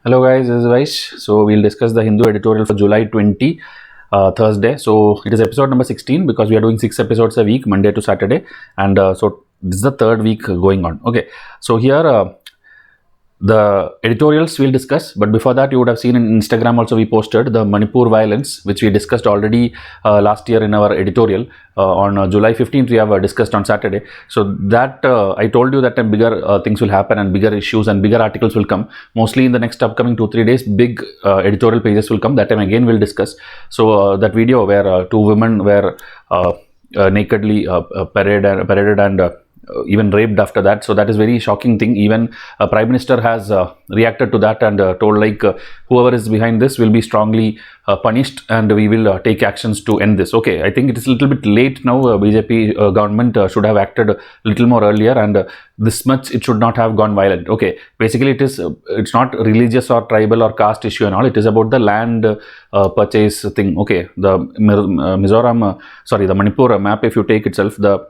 Hello guys, this is Vysh. So we'll discuss the Hindu editorial for July 20, Thursday. So it is episode number 16 because we are doing 6 episodes a week, Monday to Saturday. And so this is the third week going on. Okay, so here the editorials we'll discuss, but before that you would have seen in Instagram also we posted the Manipur violence, which we discussed already last year in our editorial. On July 15th we have discussed on Saturday. So that I told you that bigger things will happen and bigger issues and bigger articles will come. Mostly in the next upcoming 2-3 days, big editorial pages will come. That time again we'll discuss. So that video where two women were nakedly paraded and even raped after that. So that is very shocking thing. Even Prime Minister has reacted to that and told like whoever is behind this will be strongly punished and we will take actions to end this. Okay, I think it is a little bit late now. BJP government should have acted a little more earlier, and this much it should not have gone violent. Okay, basically it's not religious or tribal or caste issue and all. It is about the land purchase thing. Okay, the the Manipur map, if you take itself, the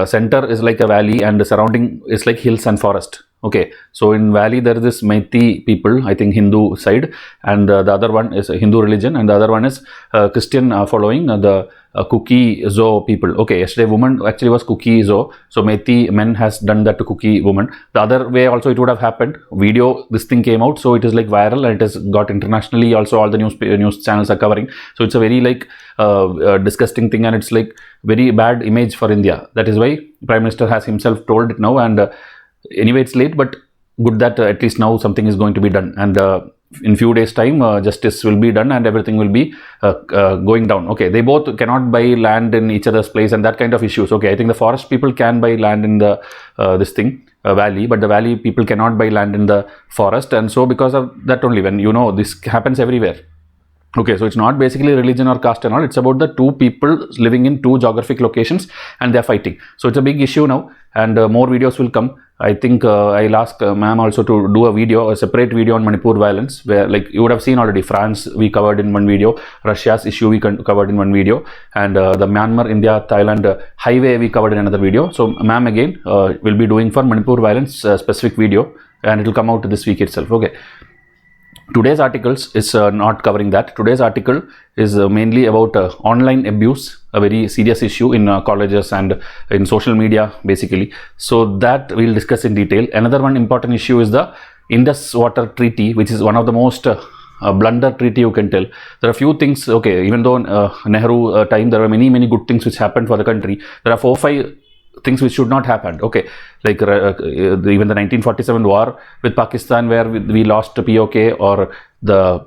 center is like a valley and the surrounding is like hills and forest. Okay, so in valley there is this Meitei people, I think Hindu side, and the other one is Hindu religion, and the other one is Christian following the Kuki Zo people. Okay, yesterday woman actually was Kuki Zo, so Meitei men has done that to Kuki woman. The other way also it would have happened. Video, this thing came out, so it is like viral and it has got internationally also, all the news channels are covering. So it's a very like disgusting thing, and it's like very bad image for India. That is why Prime Minister has himself told it now, and anyway it's late, but good that at least now something is going to be done, and in few days time justice will be done and everything will be going down. Okay, they both cannot buy land in each other's place and that kind of issues. Okay, I think the forest people can buy land in the valley, but the valley people cannot buy land in the forest, and so because of that only, when this happens everywhere. Okay, so it's not basically religion or caste and all. It's about the two people living in two geographic locations and they're fighting. So it's a big issue now, and more videos will come. I think I'll ask ma'am also to do a separate video on Manipur violence, where like you would have seen already, France we covered in one video, Russia's issue we covered in one video, and the Myanmar, India, Thailand highway we covered in another video. So ma'am again will be doing for Manipur violence specific video, and it will come out this week itself. Okay. Today's articles is not covering that. Today's article is mainly about online abuse, a very serious issue in colleges and in social media basically. So that we'll discuss in detail. Another one important issue is the Indus Water Treaty, which is one of the most blunder treaty you can tell. There are few things, okay, even though Nehru time there were many good things which happened for the country, there are 4-5 things which should not happen. Okay, like even the 1947 war with Pakistan, where we lost POK, or the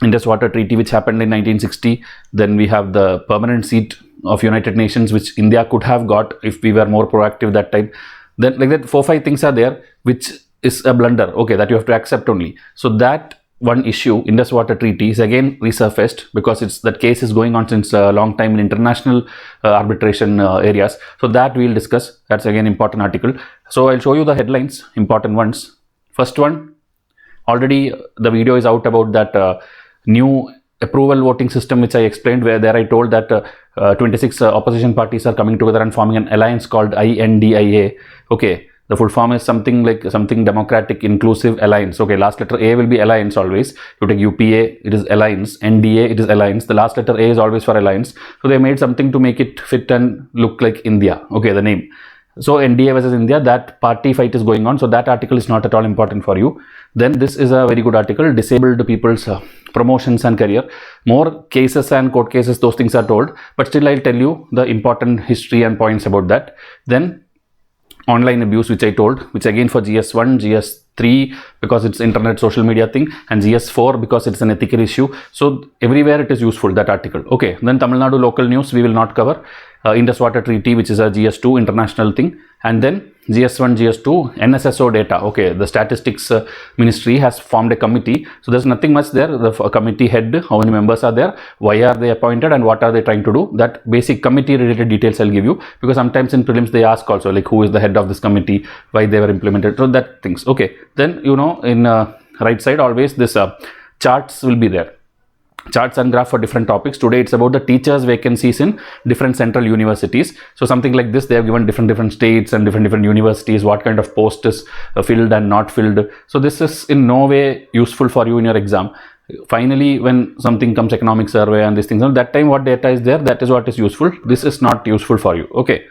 Indus Water Treaty which happened in 1960. Then we have the permanent seat of United Nations which India could have got if we were more proactive that time. Then like that 4-5 things are there which is a blunder. Okay, that you have to accept only. So that one issue, Indus Water Treaty, is again resurfaced because that case is going on since a long time in international arbitration areas. So that we'll discuss. That's again important article. So I'll show you the headlines, important ones. First one, already the video is out about that new approval voting system which I explained, where there I told that 26 opposition parties are coming together and forming an alliance called INDIA. Okay. The full form is something Democratic Inclusive Alliance. Okay, last letter A will be alliance always. You take UPA, it is alliance. NDA, it is alliance. The last letter A is always for alliance. So they made something to make it fit and look like India. Okay, the name. So NDA versus India, that party fight is going on. So that article is not at all important for you. Then this is a very good article, disabled people's promotions and career. More cases and court cases, those things are told. But still I'll tell you the important history and points about that. Then online abuse, which I told, which again for GS1, GS3 because it's internet social media thing, and GS4 because it's an ethical issue. So everywhere it is useful, that article. Okay, then Tamil Nadu local news we will not cover. Indus Water Treaty, which is a GS2 international thing, and then GS1, GS2, NSSO data. Okay, the statistics ministry has formed a committee. So there's nothing much there. The committee head, how many members are there, why are they appointed, and what are they trying to do. That basic committee related details I'll give you, because sometimes in prelims they ask also like who is the head of this committee, why they were implemented. So that things. Okay, then in right side always this charts will be there. charts and graph for different topics. Today it's about the teachers vacancies in different central universities. So something like this, they have given different states and different universities, what kind of post is filled and not filled. So this is in no way useful for you in your exam. Finally, when something comes, economic survey and these things, that time what data is there, that is what is useful. This is not useful for you, okay,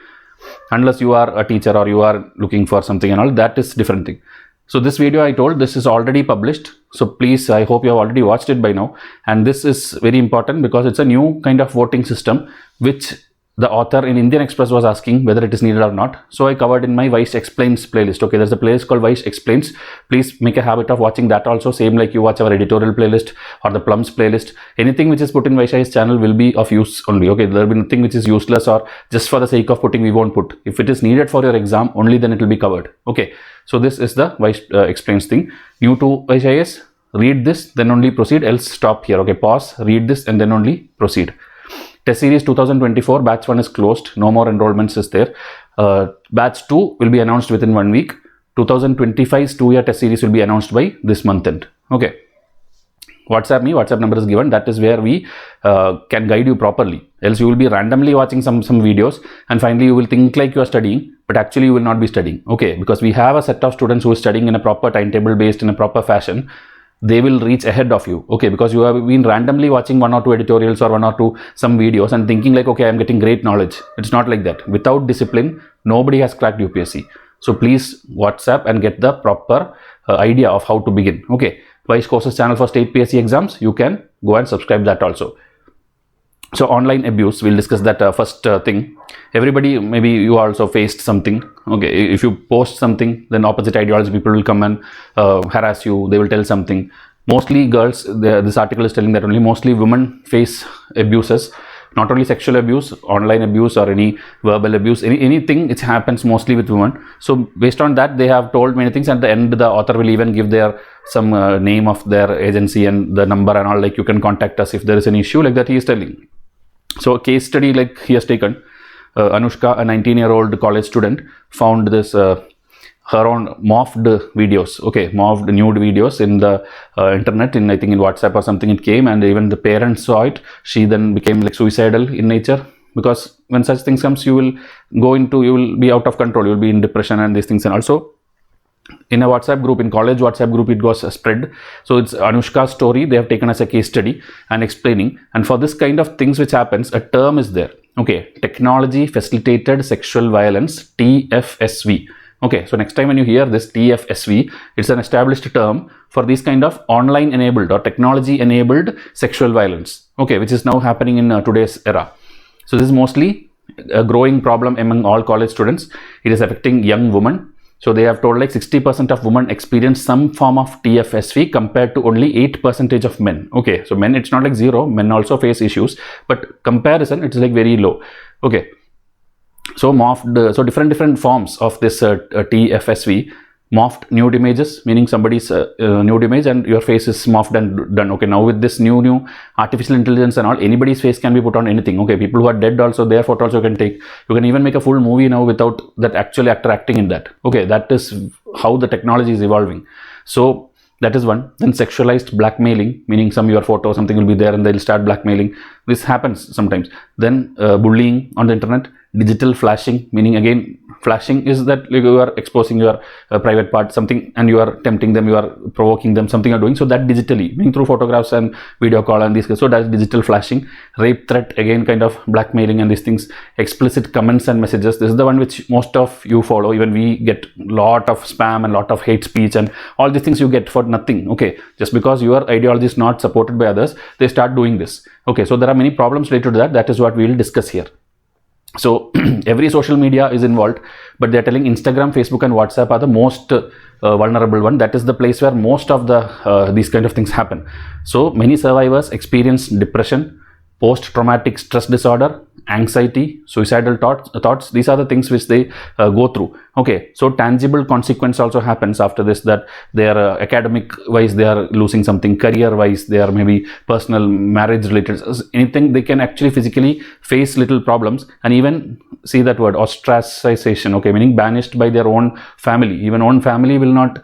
unless you are a teacher or you are looking for something and all, that is different thing. So this video, I told, this is already published, so please, I hope you have already watched it by now. And this is very important because it's a new kind of voting system which the author in Indian Express was asking whether it is needed or not. So I covered in my Vysh Explains playlist. Okay, there's a playlist called Vysh Explains. Please make a habit of watching that also, same like you watch our editorial playlist or the Plums playlist. Anything which is put in Vysh IAS channel will be of use only. Okay, there will be nothing which is useless or just for the sake of putting, we won't put. If it is needed for your exam, only then it will be covered. Okay, so this is the Vysh Explains thing. New to Vysh IAS, read this, then only proceed, else stop here. Okay, pause, read this and then only proceed. Test series 2024 batch 1 is closed, no more enrollments is there. Batch 2 will be announced within 1 week. 2025's 2-year test series will be announced by this month end. Okay, WhatsApp me, WhatsApp number is given. That is where we can guide you properly. Else you will be randomly watching some videos and finally you will think like you are studying, but actually you will not be studying. Okay, because we have a set of students who are studying in a proper timetable based in a proper fashion. They will reach ahead of you, okay, because you have been randomly watching 1 or 2 editorials or 1 or 2 some videos and thinking like, okay, I am getting great knowledge. It's not like that. Without discipline, nobody has cracked UPSC. So please WhatsApp and get the proper idea of how to begin. Okay, Vysh Courses channel for state PSC exams, you can go and subscribe that also. So online abuse, we'll discuss that first thing. Everybody, maybe you also faced something. Okay, if you post something, then opposite ideology people will come and harass you. They will tell something. Mostly girls, this article is telling that only mostly women face abuses. Not only sexual abuse, online abuse or any verbal abuse, anything which happens mostly with women. So based on that, they have told many things. At the end, the author will even give their some name of their agency and the number and all, like you can contact us if there is an issue, like that he is telling. So a case study like he has taken, Anushka, a 19-year-old college student, found this her own morphed videos, okay, morphed nude videos in the internet, in I think in WhatsApp or something it came, and even the parents saw it. She then became like suicidal in nature, because when such things comes, you will be out of control, you will be in depression and these things. And also in a WhatsApp group, in college WhatsApp group, it was spread. So it's Anushka's story they have taken as a case study and explaining. And for this kind of things which happens, a term is there. Okay, technology facilitated sexual violence, TFSV. Okay, so next time when you hear this TFSV, it's an established term for these kind of online enabled or technology enabled sexual violence. Okay, which is now happening in today's era. So this is mostly a growing problem among all college students. It is affecting young women. So they have told like 60% of women experience some form of TFSV compared to only 8% of men. Okay, so men, it's not like zero, men also face issues, but comparison, it's like very low. Okay, so morphed, so different forms of this TFSV. Morphed nude images, meaning somebody's nude image and your face is morphed and done. Okay, now with this new artificial intelligence and all, anybody's face can be put on anything. Okay, people who are dead also, their photo also can take. You can even make a full movie now without that actual actor acting in that. Okay, that is how the technology is evolving. So that is one. Then sexualized blackmailing, meaning your photo, something will be there and they'll start blackmailing. This happens sometimes. Then bullying on the internet. Digital flashing, meaning again flashing is that you are exposing your private part, something, and you are tempting them, you are provoking them, something you are doing. So that digitally, meaning through photographs and video call and these. So that's digital flashing. Rape threat, again kind of blackmailing and these things. Explicit comments and messages. This is the one which most of you follow. Even we get lot of spam and lot of hate speech and all these things you get for nothing. Okay, just because your ideology is not supported by others, they start doing this. Okay, so there are many problems related to that. That is what we will discuss here. So every social media is involved, but they are telling Instagram, Facebook and WhatsApp are the most vulnerable one. That is the place where most of the these kind of things happen. So many survivors experience depression, post-traumatic stress disorder, anxiety, suicidal thoughts. These are the things which they go through. Okay, so tangible consequence also happens after this, that they are academic wise they are losing something, career wise they are maybe personal, marriage related, anything. They can actually physically face little problems, and even see that word ostracization. Okay, meaning banished by their own family. Even own family will not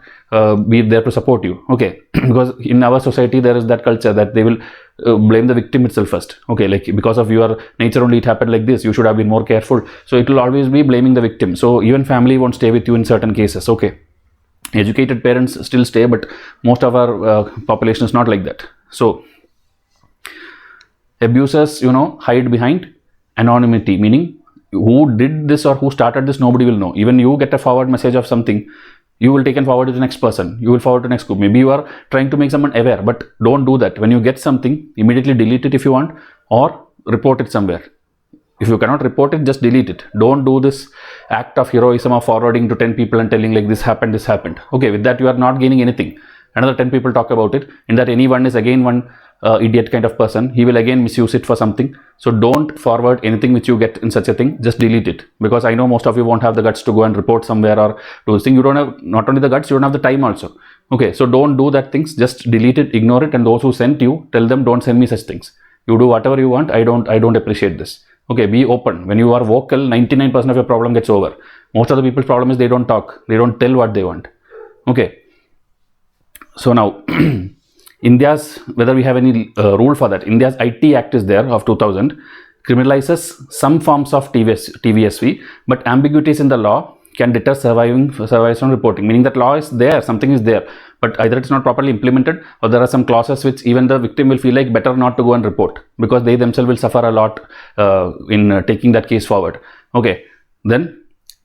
be there to support you. Okay, because in our society there is that culture that they will blame the victim itself first. Okay, like because of your nature only it happened like this, you should have been more careful. So it will always be blaming the victim. So even family won't stay with you in certain cases. Okay, educated parents still stay, but most of our population is not like that. So abusers, hide behind anonymity, meaning who did this or who started this, nobody will know. Even you get a forward message of something, you will take and forward it to the next person, you will forward to the next group. Maybe you are trying to make someone aware, but don't do that. When you get something, immediately delete it if you want, or report it somewhere. If you cannot report it, just delete it. Don't do this act of heroism of forwarding to 10 people and telling like this happened. Okay, with that you are not gaining anything. Another 10 people talk about it, in that anyone is again one idiot kind of person. He will again misuse it for something. So don't forward anything which you get in such a thing. Just delete it, because I know most of you won't have the guts to go and report somewhere or do this thing. You don't have, not only the guts, you don't have the time also. Okay, so don't do that things. Just delete it, ignore it, and those who sent you, tell them don't send me such things. You do whatever you want. I don't appreciate this. Okay, be open. When you are vocal, 99% of your problem gets over. Most of the people's problem is they don't talk. They don't tell what they want. Okay. So now, India's, whether we have any rule for that, India's IT Act is there of 2000, criminalizes some forms of TVSV, but ambiguities in the law can deter survivors from reporting, meaning that law is there, something is there, but either it's not properly implemented, or there are some clauses which even the victim will feel like better not to go and report, because they themselves will suffer a lot in taking that case forward. Okay, then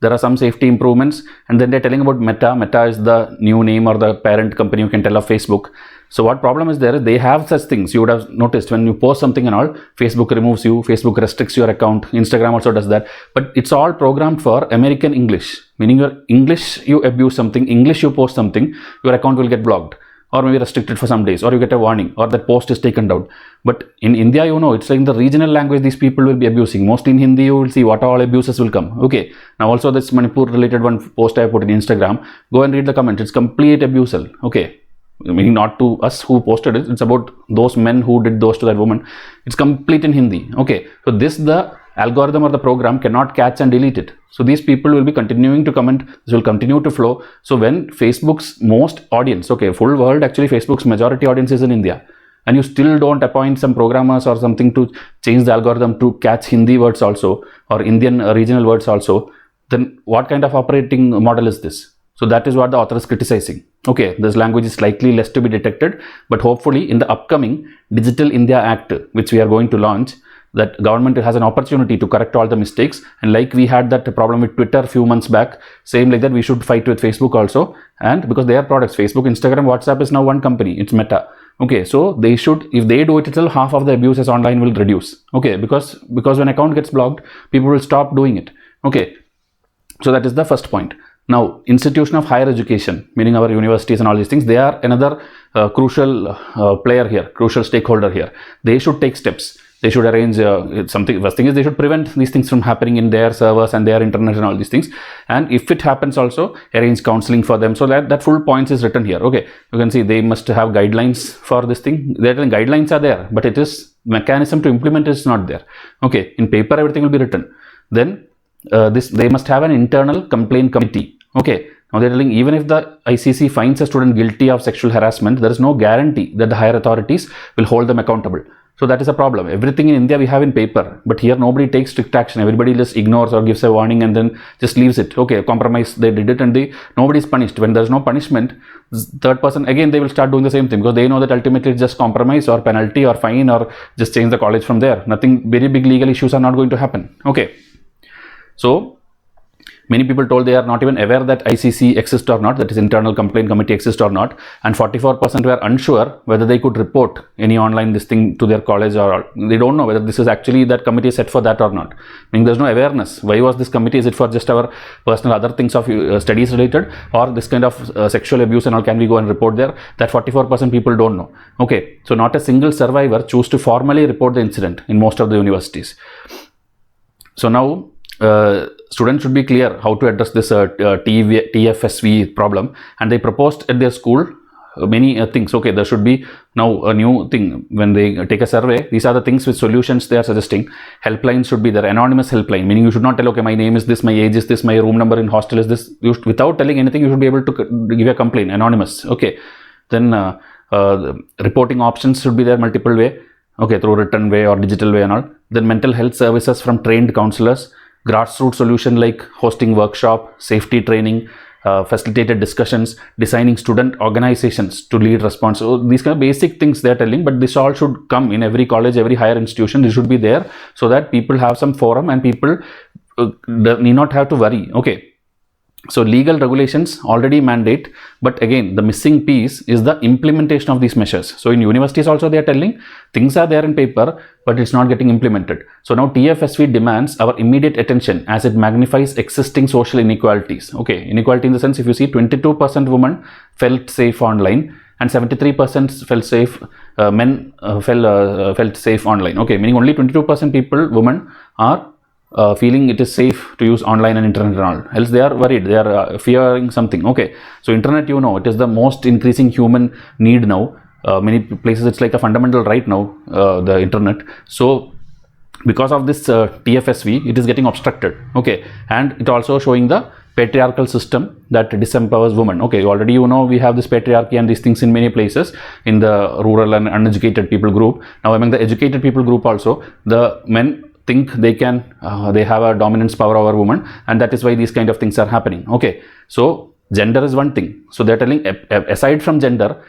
there are some safety improvements, and then they're telling about Meta. Meta is the new name or the parent company, you can tell, of Facebook. So what problem is there? They have such things. You would have noticed when you post something and all, Facebook removes you, Facebook restricts your account, Instagram also does that. But it's all programmed for American English, meaning your English, you abuse something, English you post something, your account will get blocked, or maybe restricted for some days, or you get a warning, or that post is taken down. But in India, it's like in the regional language these people will be abusing. Mostly in Hindi, you will see what all abuses will come. Okay, now also this Manipur related one post I put in Instagram, go and read the comments. It's complete abusal. Okay, meaning not to us who posted it, it's about those men who did those to that woman. It's complete in Hindi. Okay, so this, the algorithm or the program cannot catch and delete it. So these people will be continuing to comment, this will continue to flow. So when Facebook's most audience, okay, full world, actually Facebook's majority audience is in India, and you still don't appoint some programmers or something to change the algorithm to catch Hindi words also, or Indian regional words also, then what kind of operating model is this? So that is what the author is criticizing. Okay, this language is slightly less to be detected, but hopefully in the upcoming Digital India Act, which we are going to launch, that government has an opportunity to correct all the mistakes. And like we had that problem with Twitter a few months back, same like that we should fight with Facebook also. And because they are products, Facebook, Instagram, WhatsApp is now one company, it's Meta. Okay, so they should, if they do it itself, half of the abuses online will reduce. Okay, because when account gets blocked, people will stop doing it. Okay, so that is the first point. Now, institution of higher education, meaning our universities and all these things, they are another crucial player here, crucial stakeholder here. They should take steps. They should arrange something. First thing is they should prevent these things from happening in their servers and their internet and all these things. And if it happens also, arrange counseling for them. So that full points is written here. Okay, you can see they must have guidelines for this thing. Their guidelines are there, but it is mechanism to implement is not there. Okay, in paper everything will be written. Then they must have an internal complaint committee. Okay, now they're telling even if the ICC finds a student guilty of sexual harassment, there is no guarantee that the higher authorities will hold them accountable. So that is a problem. Everything in India we have in paper, but here nobody takes strict action. Everybody just ignores or gives a warning and then just leaves it. Okay, compromise, they did it, and nobody is punished. When there's no punishment, third person, again they will start doing the same thing, because they know that ultimately it's just compromise or penalty or fine or just change the college from there. Nothing, very big legal issues are not going to happen. Okay, so many people told they are not even aware that ICC exists or not, that is internal complaint committee exists or not, and 44% were unsure whether they could report any online this thing to their college, or they don't know whether this is actually that committee is set for that or not. Meaning there's no awareness. Why was this committee? Is it for just our personal other things of studies related, or this kind of sexual abuse and all, can we go and report there? That 44% people don't know. Okay, so not a single survivor choose to formally report the incident in most of the universities. So now students should be clear how to address this TFSV problem, and they proposed at their school many things. Okay, there should be now a new thing when they take a survey. These are the things with solutions they are suggesting. Helplines should be there, anonymous helpline, meaning you should not tell, okay, my name is this, my age is this, my room number in hostel is this. Without telling anything, you should be able to give a complaint, anonymous. Okay, then reporting options should be there, multiple way. okay, through written way or digital way and all. Then mental health services from trained counselors, grassroots solution like hosting workshop, safety training, facilitated discussions, designing student organizations to lead response. So these kind of basic things they are telling, but this all should come in every college, every higher institution. This should be there so that people have some forum and people need not have to worry. Okay. So legal regulations already mandate, but again the missing piece is the implementation of these measures. So in universities also they are telling things are there in paper, but it's not getting implemented. So now TFSV demands our immediate attention as it magnifies existing social inequalities. Okay, inequality in the sense, if you see 22% women felt safe online and 73% felt safe, men felt safe online. Okay, meaning only 22% people, women, are feeling it is safe to use online and internet and all, else they are worried, they are fearing something. Okay, so internet, you know, it is the most increasing human need now. Many places it's like a fundamental right now, the internet. So because of this TFSV, it is getting obstructed. Okay, and it also showing the patriarchal system that disempowers women. Okay, already you know we have this patriarchy and these things in many places in the rural and uneducated people group. Now among the educated people group also, the men think they can they have a dominance power over women, and that is why these kind of things are happening. Okay, so gender is one thing. So they're telling aside from gender,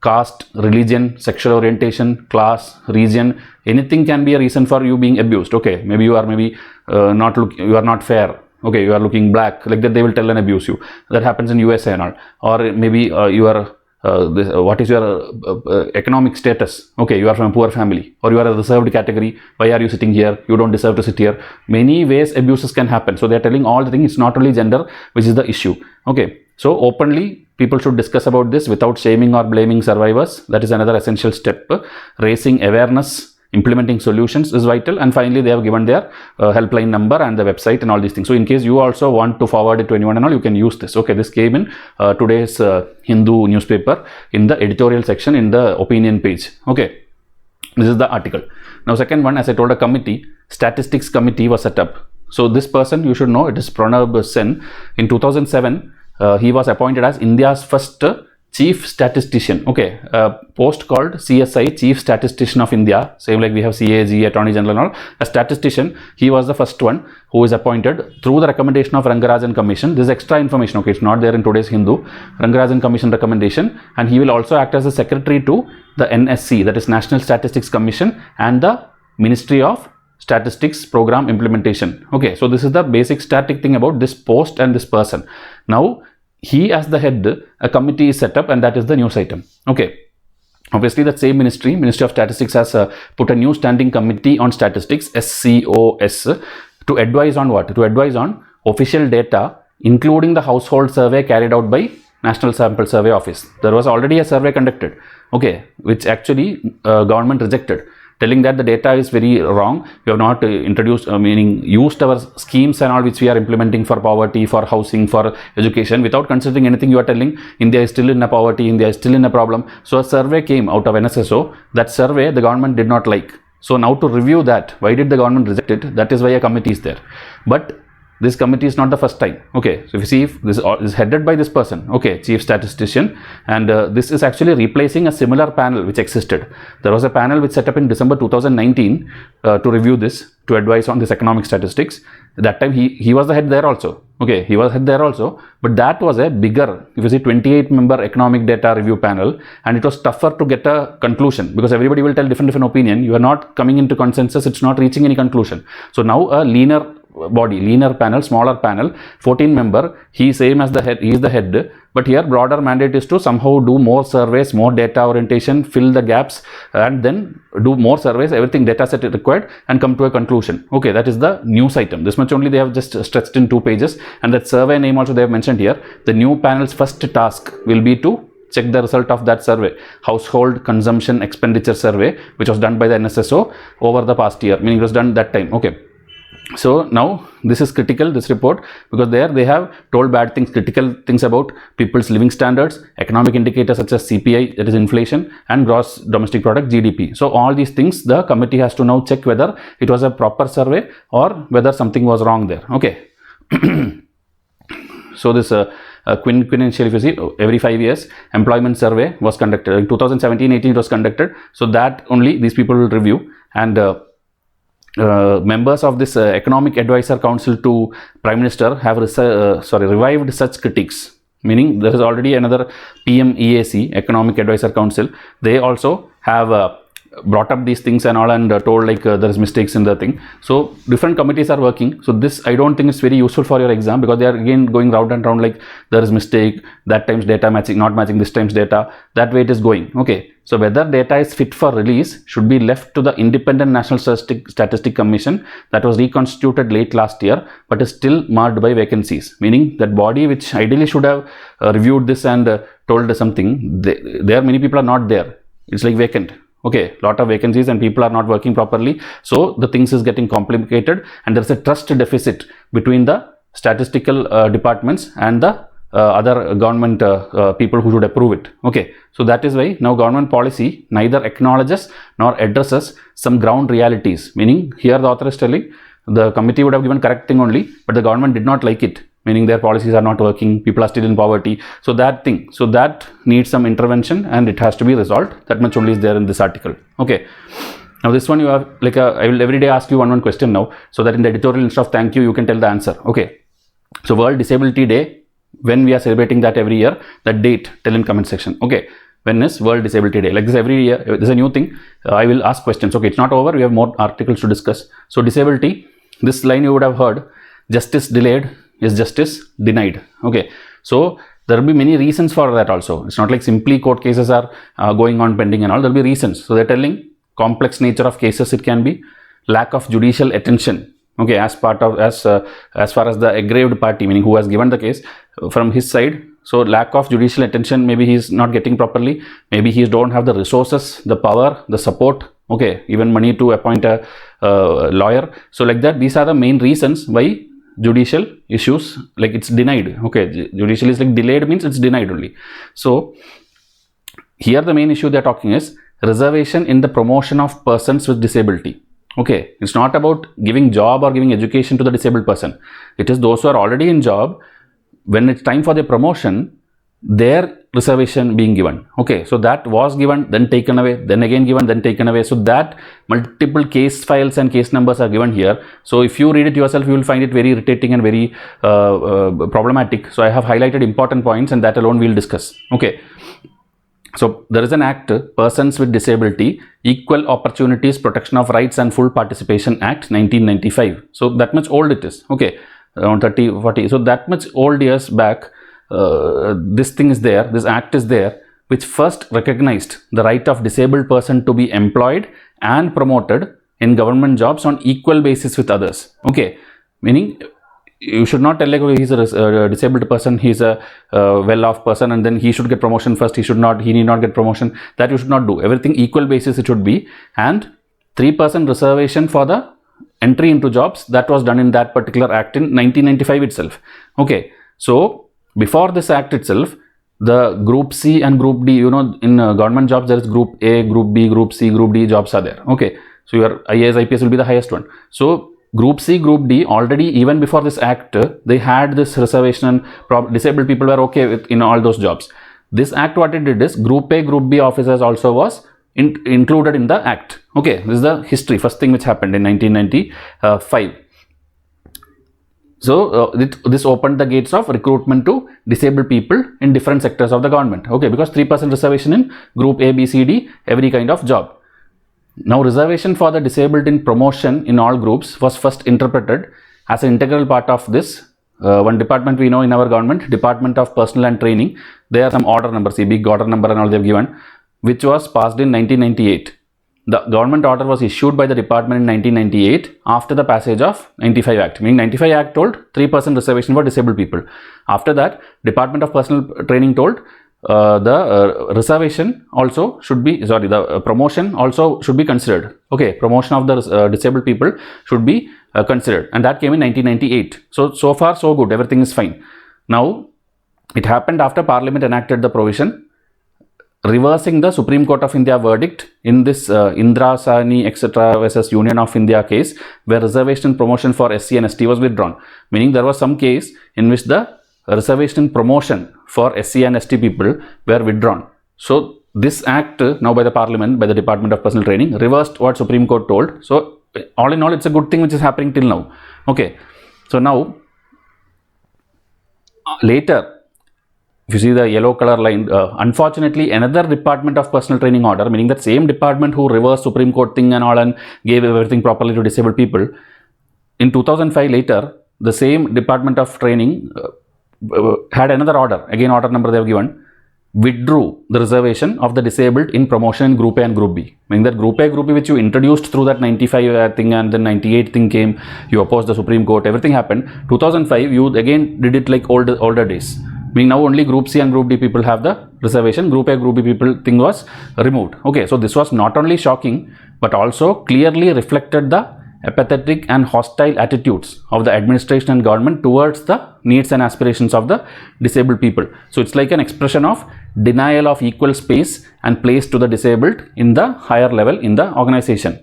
caste, religion, sexual orientation, class, region, anything can be a reason for you being abused. Okay, maybe you are you are not fair. Okay, you are looking black, like that they will tell and abuse you. That happens in USA and all. Or maybe you are what is your economic status? Okay, you are from a poor family, or you are a reserved category. Why are you sitting here? You don't deserve to sit here. Many ways abuses can happen. So they are telling all the things. It's not only gender which is the issue. Okay, so openly people should discuss about this without shaming or blaming survivors. That is another essential step. Raising awareness, implementing solutions is vital, and finally they have given their helpline number and the website and all these things. So in case you also want to forward it to anyone and all, you can use this. Okay, this came in today's Hindu newspaper in the editorial section in the opinion page. Okay, this is the article. Now second one, as I told, a committee, statistics committee was set up. So this person, you should know, it is Pranab Sen. In 2007 he was appointed as India's first Chief Statistician. Okay, post called CSI, Chief Statistician of India, same like we have CAG, Attorney General and all. A statistician, he was the first one who is appointed through the recommendation of Rangarajan Commission. This is extra information. Okay, it's not there in today's Hindu. Rangarajan Commission recommendation, and he will also act as a secretary to the NSC, that is National Statistics Commission, and the Ministry of Statistics Program Implementation. Okay, so this is the basic static thing about this post and this person. Now he as the head, a committee is set up, and that is the news item. Okay, obviously that same Ministry of Statistics has put a new standing committee on statistics, SCOS, to advise on what? To advise on official data, including the household survey carried out by National Sample Survey Office. There was already a survey conducted, okay, which actually government rejected, telling that the data is very wrong. We have not introduced, meaning used our schemes and all which we are implementing for poverty, for housing, for education, without considering anything. You are telling India is still in a poverty, India is still in a problem. So a survey came out of NSSO. That survey the government did not like. So now to review that, why did the government reject it? That is why a committee is there. But this committee is not the first time. Okay, so if you see, if this is headed by this person, okay, Chief Statistician, and this is actually replacing a similar panel which existed. There was a panel which set up in December 2019 to review this, to advise on this economic statistics. That time he was the head there also. Okay, he was head there also, but that was a bigger, if you see, 28-member economic data review panel, and it was tougher to get a conclusion because everybody will tell different opinion. You are not coming into consensus. It's not reaching any conclusion. So now a leaner body, leaner panel, smaller panel, 14-member, he same as the head, he is the head, but here broader mandate is to somehow do more surveys, more data orientation, fill the gaps, and then do more surveys, everything data set required, and come to a conclusion. Okay, that is the news item. This much only they have just stretched in 2 pages, and that survey name also they have mentioned here. The new panel's first task will be to check the result of that survey, Household Consumption Expenditure Survey, which was done by the NSSO over the past year, meaning it was done that time. Okay, so now this is critical, this report, because there they have told bad things, critical things about people's living standards, economic indicators such as CPI, that is inflation, and gross domestic product, GDP. So all these things the committee has to now check whether it was a proper survey or whether something was wrong there. Okay. So this quintessential, if you see, every 5 years employment survey was conducted. In 2017-18 it was conducted, so that only these people will review, and members of this Economic Advisor Council to Prime Minister have revived such critiques, meaning there is already another PMEAC, Economic Advisor Council. They also have brought up these things and all, and told like there is mistakes in the thing. So different committees are working. So this, I don't think it's very useful for your exam, because they are again going round and round, like there is mistake, that time's data matching, not matching this time's data, that way it is going. Okay, so whether data is fit for release should be left to the Independent National Statistic Commission that was reconstituted late last year, but is still marred by vacancies, meaning that body which ideally should have reviewed this and told something, there many people are not there. It's like vacant. Okay, lot of vacancies and people are not working properly, so the things is getting complicated, and there is a trust deficit between the statistical departments and the other government people who should approve it. Okay, so that is why now government policy neither acknowledges nor addresses some ground realities, meaning here the author is telling the committee would have given correct thing only, but the government did not like it, meaning their policies are not working, people are still in poverty. So that thing, so that needs some intervention and it has to be resolved. That much only is there in this article. Okay, now this one you have like I will every day ask you one question now, so that in the editorial instead of thank you, you can tell the answer. Okay, so World Disability Day, when we are celebrating that every year, that date tell in comment section. Okay, when is World Disability Day? Like this every year, there's a new thing. I will ask questions. Okay, it's not over, we have more articles to discuss. So disability, this line you would have heard, justice delayed is justice denied. Okay, so there will be many reasons for that also. It's not like simply court cases are going on pending and all. There will be reasons. So they're telling complex nature of cases, it can be lack of judicial attention. Okay, as part of as far as the aggrieved party, meaning who has given the case, from his side. So lack of judicial attention, maybe he is not getting properly, maybe he don't have the resources, the power, the support, okay, even money to appoint a lawyer. So like that, these are the main reasons why judicial issues, like it's denied. Okay, judicial is like delayed, means it's denied only. So here the main issue they're talking is reservation in the promotion of persons with disability. Okay, it's not about giving job or giving education to the disabled person. It is those who are already in job, when it's time for the promotion, their reservation being given. Okay, so that was given, then taken away, then again given, then taken away. So that multiple case files and case numbers are given here. So if you read it yourself, you will find it very irritating and very problematic. So I have highlighted important points, and that alone we will discuss. Okay, so there is an act, Persons with Disability, Equal Opportunities, Protection of Rights and Full Participation Act 1995. So that much old it is. Okay, around 30, 40. So that much old years back, this thing is there, this act is there, which first recognized the right of disabled person to be employed and promoted in government jobs on equal basis with others. Okay, meaning you should not tell like, okay, he's a disabled person, he's a well-off person, and then he should get promotion first, he need not get promotion. That you should not do. Everything equal basis it should be. And 3% reservation for the entry into jobs, that was done in that particular act in 1995 itself. Okay, so before this act itself, the Group C and Group D, you know, in government jobs there is Group A, Group B, Group C, Group D jobs are there. Okay, so your IAS, IPS will be the highest one. So Group C, Group D, already even before this act, they had this reservation and disabled people were okay with in all those jobs. This act, what it did is Group A, Group B officers also was included in the act. Okay, this is the history, first thing which happened in 1995. So this opened the gates of recruitment to disabled people in different sectors of the government. Okay, because 3% reservation in Group A, B, C, D, every kind of job. Now reservation for the disabled in promotion in all groups was first interpreted as an integral part of this one department we know in our government, Department of Personnel and Training. There are some order numbers, see big order number and all they have given, which was passed in 1998. The government order was issued by the department in 1998 after the passage of 95 Act. Meaning 95 Act told 3% reservation for disabled people. After that, Department of Personnel Training told the reservation also should be, the promotion also should be considered. Okay, promotion of the disabled people should be considered, and that came in 1998. So far so good, everything is fine. Now it happened after Parliament enacted the provision reversing the Supreme Court of India verdict in this Indra Sani etc. versus Union of India case, where reservation promotion for SC and ST was withdrawn. Meaning there was some case in which the reservation in promotion for SC and ST people were withdrawn. So this act now by the Parliament, by the Department of Personal Training, reversed what Supreme Court told. So all in all, it's a good thing which is happening till now. Okay, so now later, if you see the yellow color line, unfortunately another Department of Personal Training order, meaning that same department who reversed Supreme Court thing and all and gave everything properly to disabled people, in 2005 later, the same Department of Training had another order, again order number they have given, withdrew the reservation of the disabled in promotion in Group A and Group B. Meaning that Group A, Group B which you introduced through that 95 thing and then 98 thing came, you opposed the Supreme Court, everything happened. 2005 you again did it like older days. Meaning now only Group C and Group D people have the reservation, Group A, Group B people thing was removed. Okay, so this was not only shocking but also clearly reflected the apathetic and hostile attitudes of the administration and government towards the needs and aspirations of the disabled people. So it's like an expression of denial of equal space and place to the disabled in the higher level in the organization.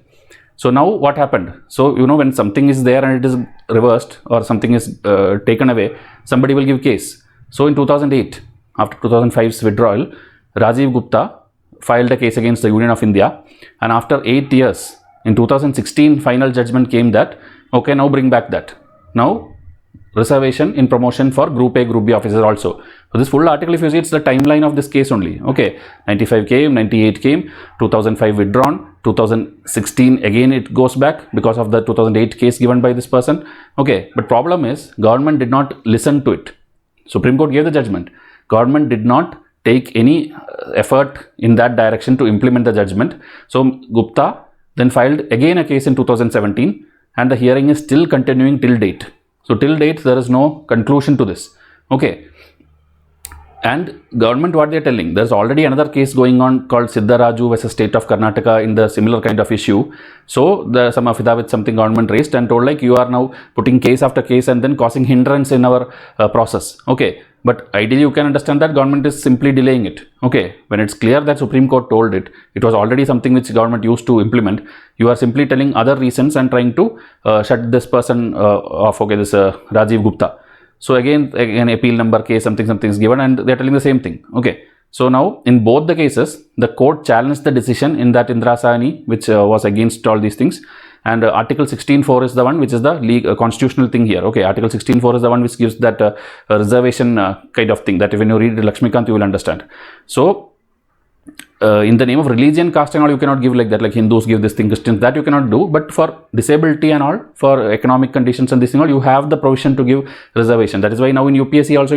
So now what happened? So when something is there and it is reversed or something is taken away, somebody will give case. So in 2008, after 2005's withdrawal, Rajiv Gupta filed a case against the Union of India, and after 8 years, in 2016, final judgment came that, okay, now bring back that. Now, reservation in promotion for Group A, Group B officers also. So this full article, if you see, it's the timeline of this case only. Okay, 95 came, 98 came, 2005 withdrawn, 2016 again it goes back because of the 2008 case given by this person. Okay, but problem is, government did not listen to it. Supreme Court gave the judgment. Government did not take any effort in that direction to implement the judgment. So Gupta then filed again a case in 2017 and the hearing is still continuing till date. So till date there is no conclusion to this. Okay. And government, what they are telling, there is already another case going on called Siddharaju versus State of Karnataka in the similar kind of issue. So some affidavit something government raised and told like you are now putting case after case and then causing hindrance in our process. Okay. But ideally you can understand that government is simply delaying it. Okay, when it's clear that Supreme Court told it, it was already something which government used to implement. You are simply telling other reasons and trying to shut this person off. Okay, this Rajiv Gupta. So again appeal number case something is given and they are telling the same thing. Okay, so now in both the cases, the court challenged the decision in that Indira Sahni, which was against all these things. And Article 16.4 is the one which is the constitutional thing here. Okay, Article 16.4 is the one which gives that reservation kind of thing that when you read Lakshmikant you will understand. So in the name of religion, caste and all, you cannot give like that, like Hindus give this thing, Christians, that you cannot do. But for disability and all, for economic conditions and this thing all, you have the provision to give reservation. That is why now in UPSC also,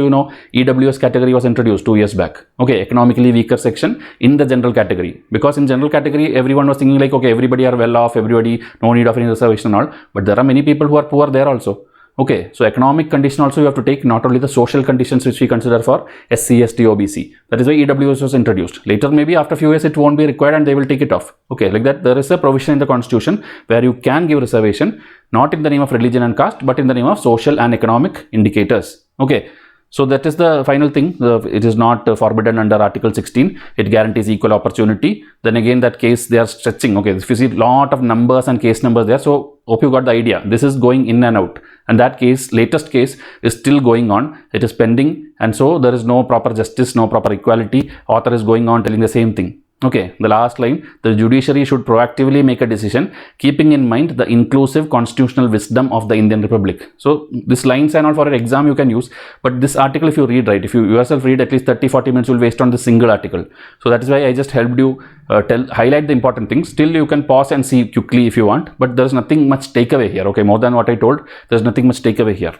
EWS category was introduced 2 years back. Okay, economically weaker section in the general category. Because in general category, everyone was thinking like, okay, everybody are well off, everybody, no need of any reservation and all. But there are many people who are poor there also. Okay, so economic condition also you have to take, not only the social conditions which we consider for SC, ST, OBC. That is why EWS was introduced. Later maybe after a few years it won't be required and they will take it off. Okay, like that there is a provision in the constitution where you can give reservation, not in the name of religion and caste, but in the name of social and economic indicators. Okay. So that is the final thing. It is not forbidden under Article 16. It guarantees equal opportunity. Then again that case they are stretching. Okay, if you see lot of numbers and case numbers there. So hope you got the idea. This is going in and out. And that case, latest case is still going on. It is pending. And so there is no proper justice, no proper equality. Author is going on telling the same thing. Okay, the last line, the judiciary should proactively make a decision keeping in mind the inclusive constitutional wisdom of the Indian Republic. So this lines and all for an exam you can use, but this article if you read, right, if you yourself read at least 30-40 minutes will waste on this single article. So that is why I just helped you highlight the important things. Still you can pause and see quickly if you want, but there is nothing much takeaway here. Okay, more than what I told, there is nothing much takeaway here.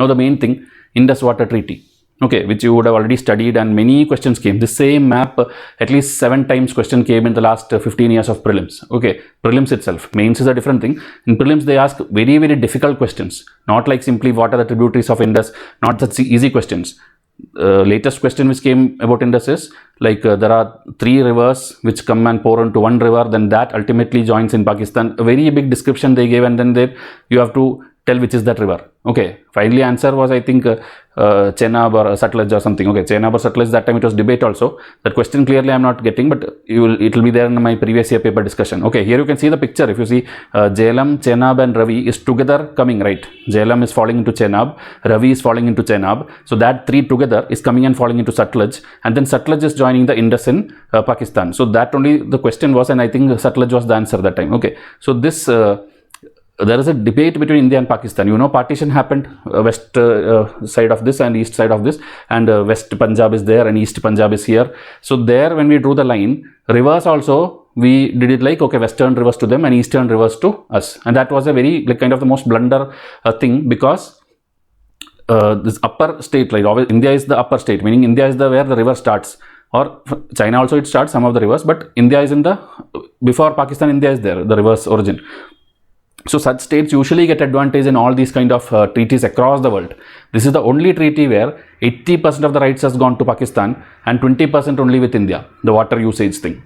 Now the main thing, Indus Water Treaty. Okay, which you would have already studied and many questions came. The same map, at least 7 times question came in the last 15 years of prelims. Okay, prelims itself. Mains is a different thing. In prelims, they ask very, very difficult questions. Not like simply what are the tributaries of Indus, not such easy questions. Latest question which came about Indus is like there are 3 rivers which come and pour into one river, then that ultimately joins in Pakistan. A very big description they gave and then you have to tell which is that river. Okay, finally answer was I think Chenab or Sutlej or something. Okay, Chenab or Sutlej, that time it was debate also. That question clearly I am not getting, but it will be there in my previous year paper discussion. Okay, here you can see the picture. If you see Jhelum, Chenab and Ravi is together coming, right? Jhelum is falling into Chenab, Ravi is falling into Chenab. So that three together is coming and falling into Sutlej, and then Sutlej is joining the Indus in Pakistan. So that only the question was, and I think Sutlej was the answer that time. Okay, so this there is a debate between India and Pakistan. You know, partition happened, west side of this and east side of this, and west Punjab is there and east Punjab is here. So there, when we drew the line, rivers also, we did it like, okay, western rivers to them and eastern rivers to us. And that was a very, like, kind of the most blunder thing, because this upper state, like always, India is the upper state, meaning India is the where the river starts. Or China also it starts some of the rivers, but India is in the, before Pakistan, India is there, the river's origin. So such states usually get advantage in all these kind of treaties across the world. This is the only treaty where 80% of the rights has gone to Pakistan and 20% only with India, the water usage thing.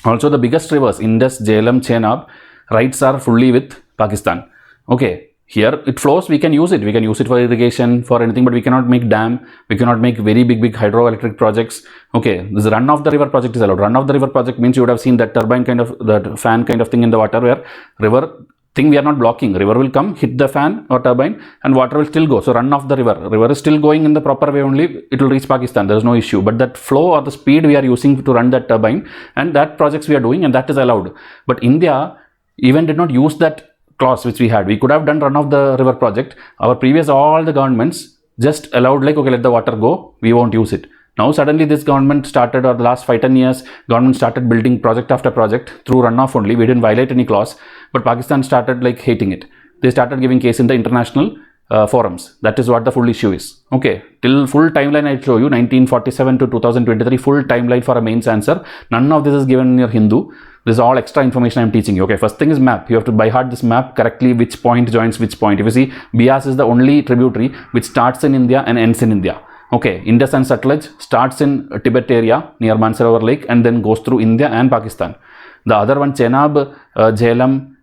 Also the biggest rivers, Indus, Jhelum, Chenab, rights are fully with Pakistan. Okay, here it flows, we can use it. We can use it for irrigation, for anything, but we cannot make dam, we cannot make very big hydroelectric projects. Okay, this run of the river project is allowed. Run of the river project means you would have seen that turbine kind of, that fan kind of thing in the water, where river thing we are not blocking. River will come, hit the fan or turbine, and water will still go. So run off the river. River is still going in the proper way only, it will reach Pakistan. There is no issue. But that flow or the speed we are using to run that turbine, and that projects we are doing, and that is allowed. But India even did not use that clause which we had. We could have done run of the river project. Our previous, all the governments just allowed like, okay, let the water go, we won't use it. Now suddenly this government started, or the last 5-10 years, government started building project after project through runoff only. We didn't violate any clause, but Pakistan started like hating it. They started giving case in the international forums. That is what the full issue is. Okay, till full timeline I show you, 1947 to 2023, full timeline for a mains answer. None of this is given in your Hindu. This is all extra information I am teaching you. Okay, first thing is map. You have to by heart this map correctly, which point joins which point. If you see, Byas is the only tributary which starts in India and ends in India. Okay, Indus and Sutlej starts in Tibet area near Mansarovar Lake and then goes through India and Pakistan. The other one, Chenab, Jhelum,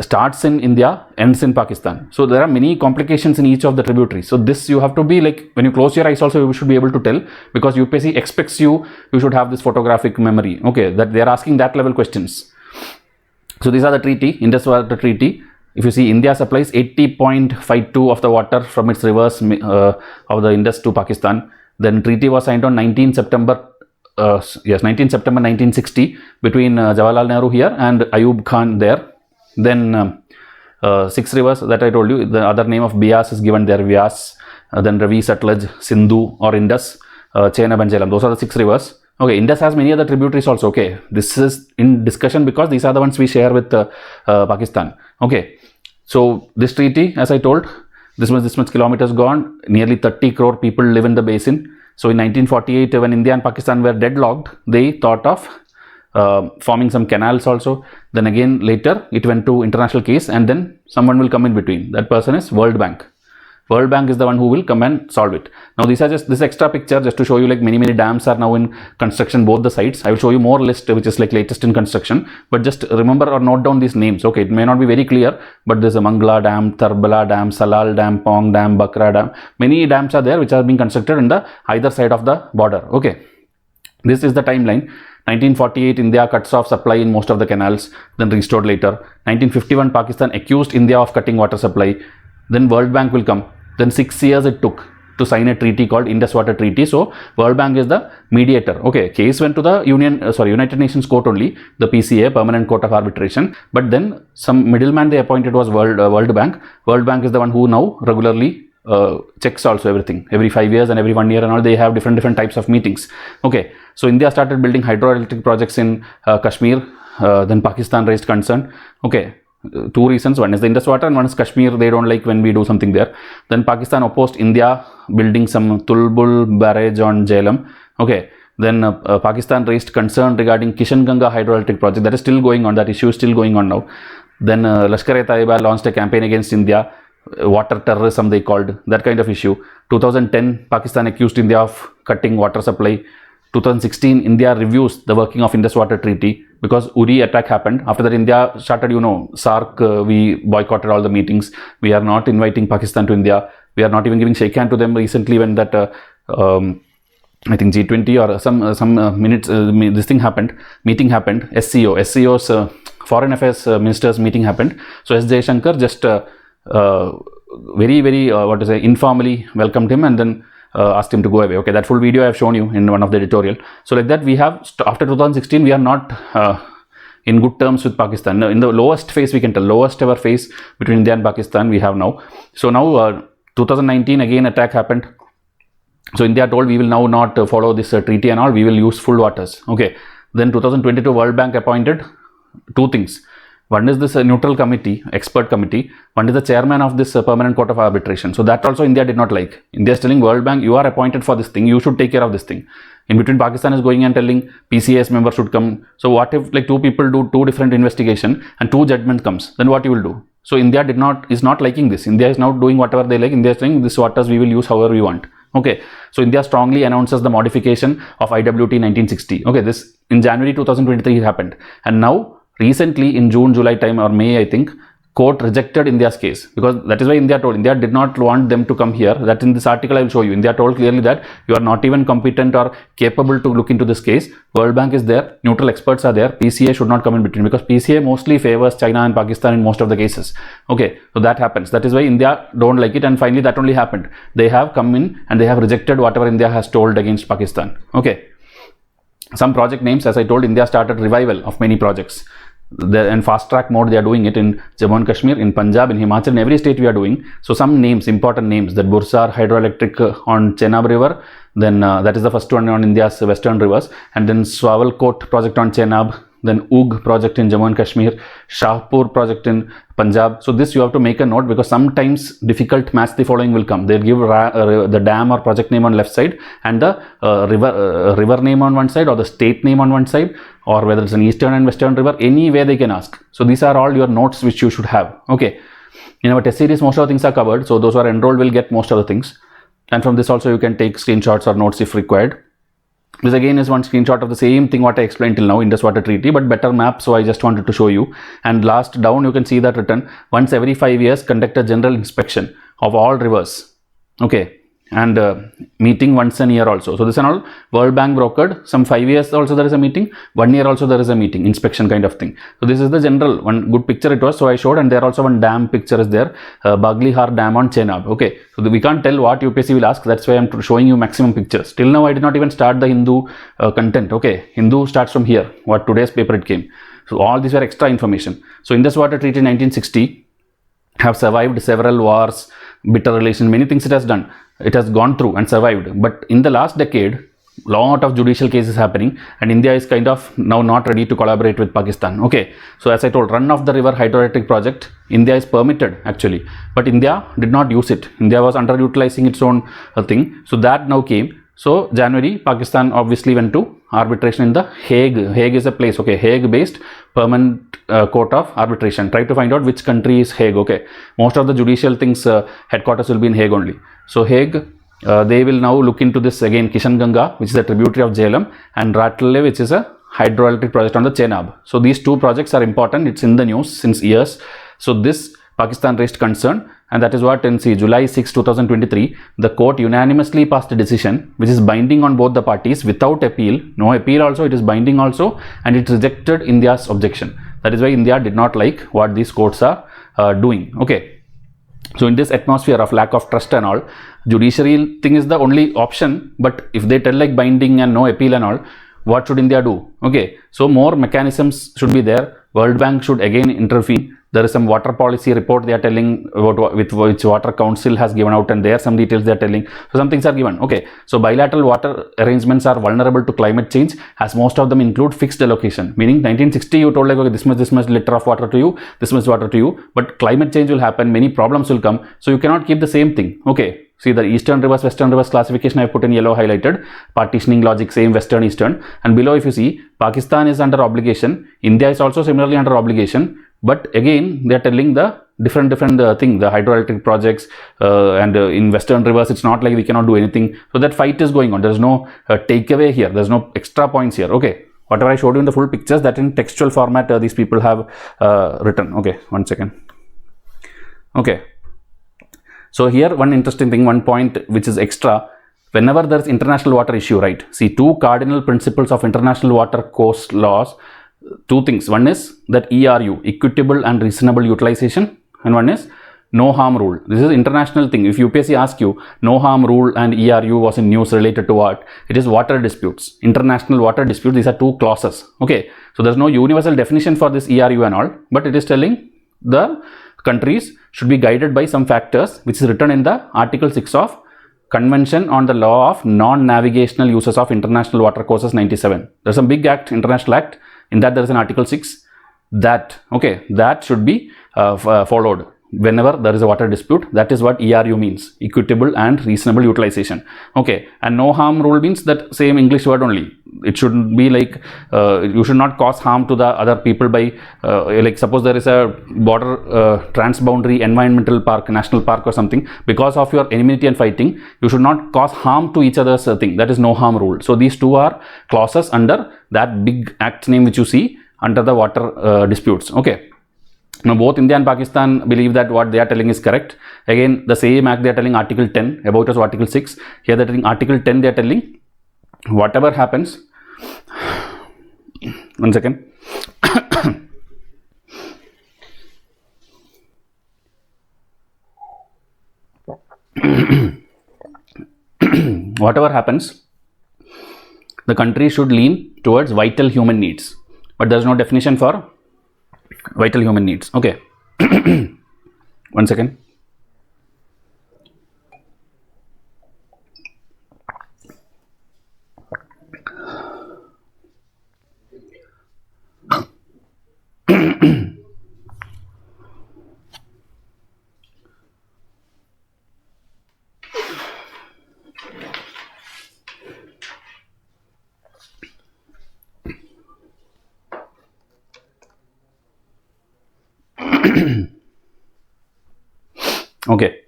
starts in India, ends in Pakistan. So there are many complications in each of the tributaries. So this you have to be like, when you close your eyes also you should be able to tell, because UPSC expects you should have this photographic memory. Okay, that they are asking that level questions. So these are the treaty, Indus Water Treaty. If you see, India supplies 80.52 of the water from its rivers of the Indus to Pakistan. Then treaty was signed on 19 September 1960 between Jawaharlal Nehru here and Ayub Khan there. Then 6 rivers that I told you, the other name of Byas is given there, Vyas, then Ravi, Sutlej, Sindhu or Indus, Chenab and Jhelum. Those are the 6 rivers. Okay, Indus has many other tributaries also. Okay, this is in discussion because these are the ones we share with Pakistan. Okay, so this treaty, as I told, this much kilometers gone, nearly 30 crore people live in the basin. So in 1948, when India and Pakistan were deadlocked, they thought of forming some canals also. Then again later it went to international case, and then someone will come in between. That person is World Bank. World Bank is the one who will come and solve it. Now these are just this extra picture just to show you like many dams are now in construction, both the sides. I will show you more list which is like latest in construction, but just remember or note down these names. Okay, it may not be very clear, but there's a Mangla Dam, Tarbala Dam, Salal Dam, Pong Dam, Bakra Dam. Many dams are there which are being constructed in the either side of the border. Okay, this is the timeline. 1948, India cuts off supply in most of the canals, then restored later. 1951, Pakistan accused India of cutting water supply. Then World Bank will come. Then 6 years it took to sign a treaty called Indus Water Treaty. So World Bank is the mediator. Okay, case went to the United Nations Court only, the PCA, Permanent Court of Arbitration. But then some middleman they appointed was World Bank. World Bank is the one who now regularly checks also everything. Every 5 years and every 1 year and all, they have different types of meetings. Okay, so India started building hydroelectric projects in Kashmir. Then Pakistan raised concern. Okay. 2 reasons, one is the Indus water and one is Kashmir. They don't like when we do something there. Then Pakistan opposed India building some Tulbul barrage on Jhelum. Okay, then Pakistan raised concern regarding Kishan Ganga hydroelectric project. That is still going on, that issue is still going on now. Then Lashkar-e-Taiba launched a campaign against India, water terrorism they called, that kind of issue. 2010, Pakistan accused India of cutting water supply. 2016, India reviews the working of Indus Water Treaty because Uri attack happened. After that, India started, SARC, we boycotted all the meetings. We are not inviting Pakistan to India. We are not even giving shake hand to them recently when that, I think G20 or some minutes, this thing happened, meeting happened, SCO's Foreign Affairs Ministers meeting happened. So S. Jaishankar just very, informally welcomed him and then asked him to go away. Okay, that full video I have shown you in one of the editorial. So like that, we have, after 2016, we are not in good terms with Pakistan. In the lowest phase, we can tell, lowest ever phase between India and Pakistan we have now. So now 2019, again attack happened. So India told we will now not follow this treaty and all, we will use full waters. Okay, then 2022 World Bank appointed two things. One is this neutral committee, expert committee. One is the chairman of this permanent court of arbitration. So that also India did not like. India is telling World Bank, you are appointed for this thing, you should take care of this thing. In between, Pakistan is going and telling PCAS members should come. So what if like two people do two different investigation and two judgment comes? Then what you will do? So India is not liking this. India is now doing whatever they like. India is saying this waters we will use however we want. Okay, so India strongly announces the modification of IWT 1960. Okay, this in January 2023 happened, and now recently in June, July time or May, I think, court rejected India's case, because that is why India told, India did not want them to come here. That in this article I will show you. India told clearly that you are not even competent or capable to look into this case. World Bank is there, neutral experts are there, PCA should not come in between, because PCA mostly favors China and Pakistan in most of the cases. Okay, so that happens. That is why India don't like it, and finally that only happened. They have come in and they have rejected whatever India has told against Pakistan. Okay, some project names, as I told, India started revival of many projects. In fast track mode, they are doing it in Jammu and Kashmir, in Punjab, in Himachal, in every state we are doing. So some names, important names, that Bursar hydroelectric on Chenab river, then that is the first one on India's western rivers, and then Swawalkot project on Chenab, then Oog project in Jammu and Kashmir, Shahpur project in Punjab. So this you have to make a note, because sometimes difficult match the following will come. They'll give the dam or project name on left side and the river name on one side, or the state name on one side, or whether it's an eastern and western river, any way they can ask. So these are all your notes which you should have. Okay, in our test series most of the things are covered, so those who are enrolled will get most of the things, and from this also you can take screenshots or notes if required. This again is one screenshot of the same thing what I explained till now, Indus Water Treaty, but better map, so I just wanted to show you. And last down you can see that written, once every 5 years conduct a general inspection of all rivers. Okay, and meeting once a year also. So this and all World Bank brokered. Some 5 years also there is a meeting, 1 year also there is a meeting, inspection kind of thing. So this is the general one, good picture it was, so I showed, and there also one dam picture is there, Baglihar Dam on Chenab. Okay, so we can't tell what UPSC will ask, that's why I'm showing you maximum pictures. Till now I did not even start the Hindu content. Okay, Hindu starts from here, what today's paper it came. So all these were extra information. So Indus Water Treaty 1960 have survived several wars, bitter relations, many things it has done. It has gone through and survived, but in the last decade, lot of judicial cases happening, and India is kind of now not ready to collaborate with Pakistan. Okay, so as I told, run of the river hydroelectric project, India is permitted actually, but India did not use it. India was underutilizing its own thing, so that now came. So January, Pakistan obviously went to arbitration in the Hague. Hague is a place, okay, Hague based permanent court of arbitration. Try to find out which country is Hague. Okay, most of the judicial things headquarters will be in Hague only. So Hague, they will now look into this again, Kishan Ganga, which is a tributary of Jhelum, and Ratle, which is a hydroelectric project on the Chenab. So these two projects are important. It's in the news since years. So this Pakistan raised concern, and that is what in July 6, 2023, the court unanimously passed a decision which is binding on both the parties without appeal. No appeal also, it is binding also, and it rejected India's objection. That is why India did not like what these courts are doing. Okay. So in this atmosphere of lack of trust and all, judiciary thing is the only option, but if they tell like binding and no appeal and all, what should India do? Okay, so more mechanisms should be there. World Bank should again intervene. There is some water policy report they are telling about which water council has given out, and there some details they are telling. So some things are given. Okay, so bilateral water arrangements are vulnerable to climate change, as most of them include fixed allocation. Meaning 1960 you told like, okay, this much liter of water to you, this much water to you, but climate change will happen, many problems will come, so you cannot keep the same thing. Okay, see the eastern rivers, western rivers classification I have put in yellow highlighted, partitioning logic same western, eastern, and below if you see Pakistan is under obligation, India is also similarly under obligation But again, they are telling the different thing, the hydroelectric projects and in western rivers, it's not like we cannot do anything. So that fight is going on. There is no takeaway here. There's no extra points here. Okay, whatever I showed you in the full pictures, that in textual format these people have written. Okay, one second. Okay, so here one interesting thing, one point which is extra. Whenever there is international water issue, right? See, two cardinal principles of international water course laws. Two things. One is that ERU, equitable and reasonable utilization, and one is no harm rule. This is international thing. If UPSC asks you, no harm rule and ERU was in news related to what? It is water disputes, international water disputes. These are two clauses. Okay, so there's no universal definition for this ERU and all, but it is telling the countries should be guided by some factors, which is written in the Article 6 of Convention on the Law of Non-Navigational Uses of International Water Courses 97. There's some big act, international act. In that there is an Article 6 that, okay, that should be followed whenever there is a water dispute. That is what ERU means, equitable and reasonable utilization. Okay, and no harm rule means that same English word only. It shouldn't be like you should not cause harm to the other people by like suppose there is a border transboundary environmental park, national park or something. Because of your enmity and fighting, you should not cause harm to each other's thing. That is no harm rule. So these two are clauses under that big act name which you see under the water disputes. Okay. Now both India and Pakistan believe that what they are telling is correct. Again, the same act they are telling Article 10, about us Article 6. Here they are telling Article 10, they are telling whatever happens. One second. Whatever happens, the country should lean towards vital human needs. But there is no definition for vital human needs. Okay. One second. Okay,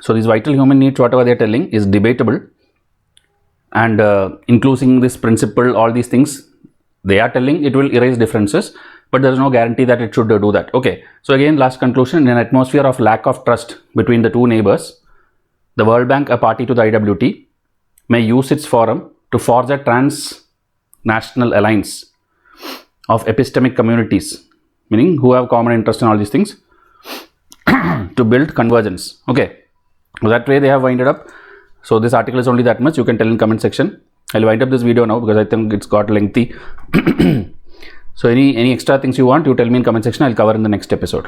so these vital human needs, whatever they are telling, is debatable, and including this principle, all these things they are telling, it will erase differences, but there is no guarantee that it should do that. Okay, so again, last conclusion: in an atmosphere of lack of trust between the two neighbors, the World Bank, a party to the IWT, may use its forum to forge a transnational alliance of epistemic communities, meaning who have common interest in all these things, to build convergence. Okay, so that way they have winded up. So this article is only that much. You can tell in comment section. I'll wind up this video now because I think it's got lengthy. So any extra things you want, you tell me in comment section. I'll cover in the next episode.